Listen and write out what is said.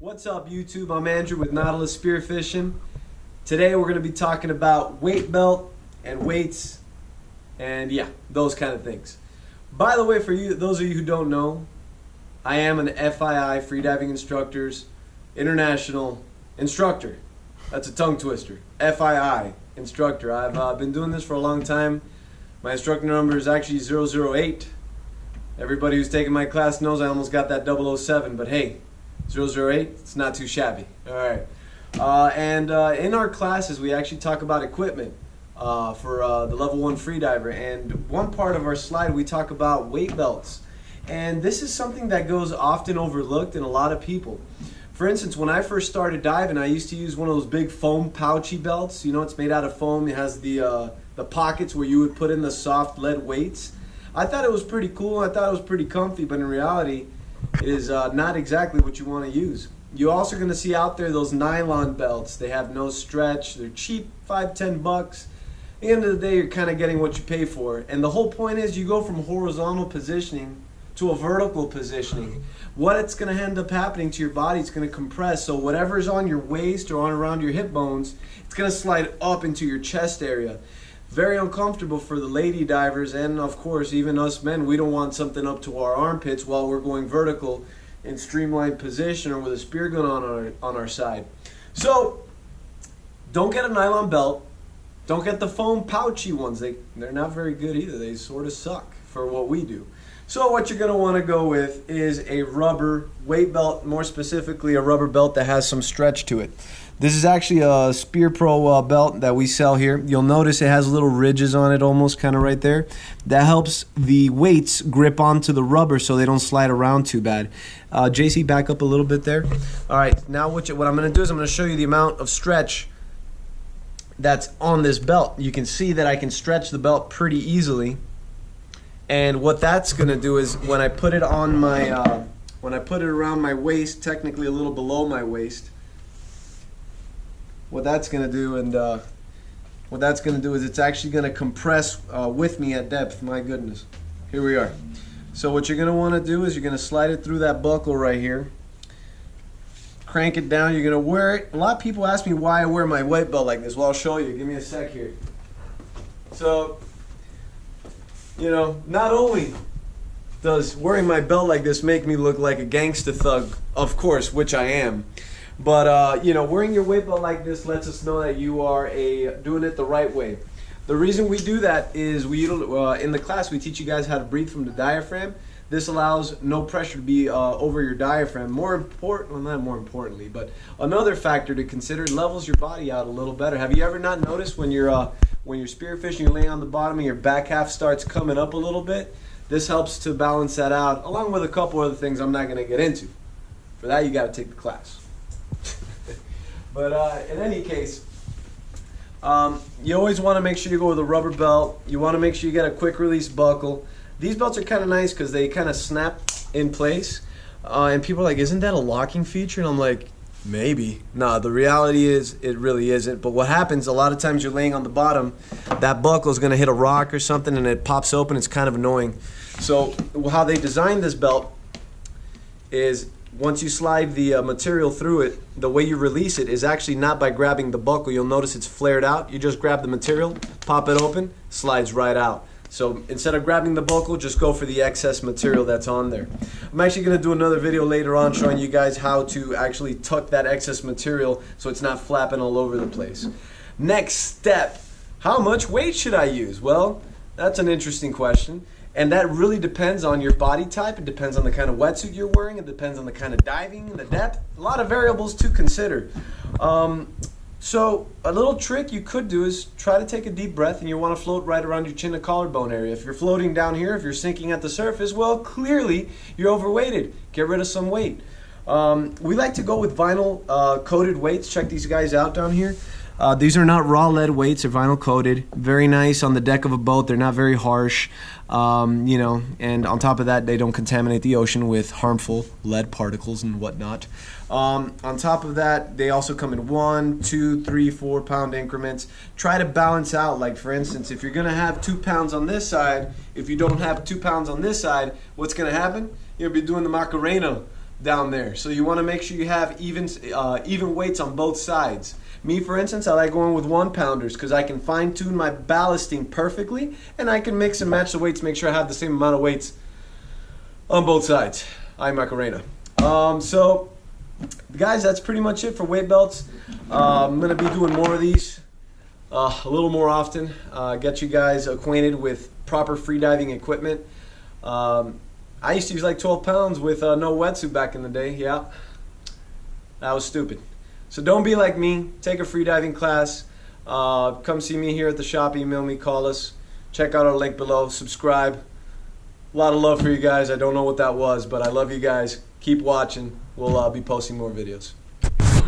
What's up, YouTube? I'm Andrew with Nautilus Spearfishing. Today we're going to be talking about weight belt and weights and yeah, those kind of things. By the way, for you, those of you who don't know, I am an FII Freediving Instructors International Instructor. That's a tongue twister. FII Instructor. I've been doing this for a long time. My instructor number is actually 008. Everybody who's taken my class knows I almost got that 007, but hey, 008, it's not too shabby. All right. In our classes, we actually talk about equipment for the level 1 freediver. And one part of our slide, we talk about weight belts. And this is something that goes often overlooked in a lot of people. For instance, when I first started diving, I used to use one of those big foam pouchy belts. You know, it's made out of foam. It has the pockets where you would put in the soft lead weights. I thought it was pretty cool. I thought it was pretty comfy, but in reality, it is not exactly what you want to use. You're also going to see out there those nylon belts. They have no stretch. They're cheap, $5–10 bucks. At the end of the day, you're kind of getting what you pay for. And the whole point is you go from horizontal positioning to a vertical positioning. What it's going to end up happening to your body, it's going to compress. So whatever's on your waist or on around your hip bones, it's going to slide up into your chest area. Very uncomfortable for the lady divers, and of course even us men. We don't want something up to our armpits while we're going vertical in streamlined position or with a spear gun on our side. So don't get a nylon belt. Don't get the foam pouchy ones. They're not very good either. They sort of suck for what we do. So what you're going to want to go with is a rubber weight belt, more specifically a rubber belt that has some stretch to it. This is actually a Spear Pro belt that we sell here. You'll notice it has little ridges on it almost kind of right there. That helps the weights grip onto the rubber so they don't slide around too bad. JC, back up a little bit there. All right, now what I'm going to do is I'm going to show you the amount of stretch that's on this belt. You can see that I can stretch the belt pretty easily. And what that's going to do is when I put it on my, when I put it around my waist, technically a little below my waist, what that's going to do is it's actually going to compress with me at depth. My goodness. Here we are. So what you're going to want to do is you're going to slide it through that buckle right here. Crank it down. You're going to wear it. A lot of people ask me why I wear my weight belt like this. Well, I'll show you. Give me a sec here. So, you know, not only does wearing my belt like this make me look like a gangster thug, of course, which I am, but you know, wearing your weight belt like this lets us know that you are doing it the right way. The reason we do that is in the class we teach you guys how to breathe from the diaphragm. This allows no pressure to be over your diaphragm. Well, not more importantly, but another factor to consider, levels your body out a little better. Have you ever not noticed when you're spearfishing, you're laying on the bottom and your back half starts coming up a little bit? This helps to balance that out, along with a couple other things I'm not going to get into. For that, you got to take the class. But in any case, you always want to make sure you go with a rubber belt. You want to make sure you get a quick release buckle. These belts are kind of nice because they kind of snap in place. And people are like, isn't that a locking feature? And I'm like, maybe. No, the reality is it really isn't. But what happens, a lot of times you're laying on the bottom, that buckle is going to hit a rock or something and it pops open. It's kind of annoying. So how they designed this belt is once you slide the material through it, the way you release it is actually not by grabbing the buckle. You'll notice it's flared out. You just grab the material, pop it open, slides right out. So instead of grabbing the buckle, just go for the excess material that's on there. I'm actually going to do another video later on showing you guys how to actually tuck that excess material so it's not flapping all over the place. Next step, how much weight should I use? Well, that's an interesting question. And that really depends on your body type. It depends on the kind of wetsuit you're wearing. It depends on the kind of diving, the depth. A lot of variables to consider. So a little trick you could do is try to take a deep breath and you want to float right around your chin to collarbone area. If you're floating down here, if you're sinking at the surface, well, clearly you're overweighted. Get rid of some weight. We like to go with vinyl coated weights. Check these guys out down here. These are not raw lead weights, they're vinyl coated. Very nice on the deck of a boat. They're not very harsh. You know, and on top of that, they don't contaminate the ocean with harmful lead particles and whatnot. On top of that, they also come in 1, 2, 3, 4 pound increments. Try to balance out, like for instance, if you're gonna have 2 pounds on this side, if you don't have 2 pounds on this side, what's gonna happen? You'll be doing the Macarena down there. So you want to make sure you have even weights on both sides. Me, for instance, I like going with 1-pounders because I can fine-tune my ballasting perfectly, and I can mix and match the weights, make sure I have the same amount of weights on both sides. Ay Macarena. So, guys, that's pretty much it for weight belts. I'm going to be doing more of these a little more often. Get you guys acquainted with proper freediving equipment. I used to use like 12 pounds with no wetsuit back in the day. Yeah, that was stupid. So don't be like me. Take a freediving class. Come see me here at the shop. Email me, call us. Check out our link below. Subscribe. A lot of love for you guys. I don't know what that was, but I love you guys. Keep watching. We'll be posting more videos.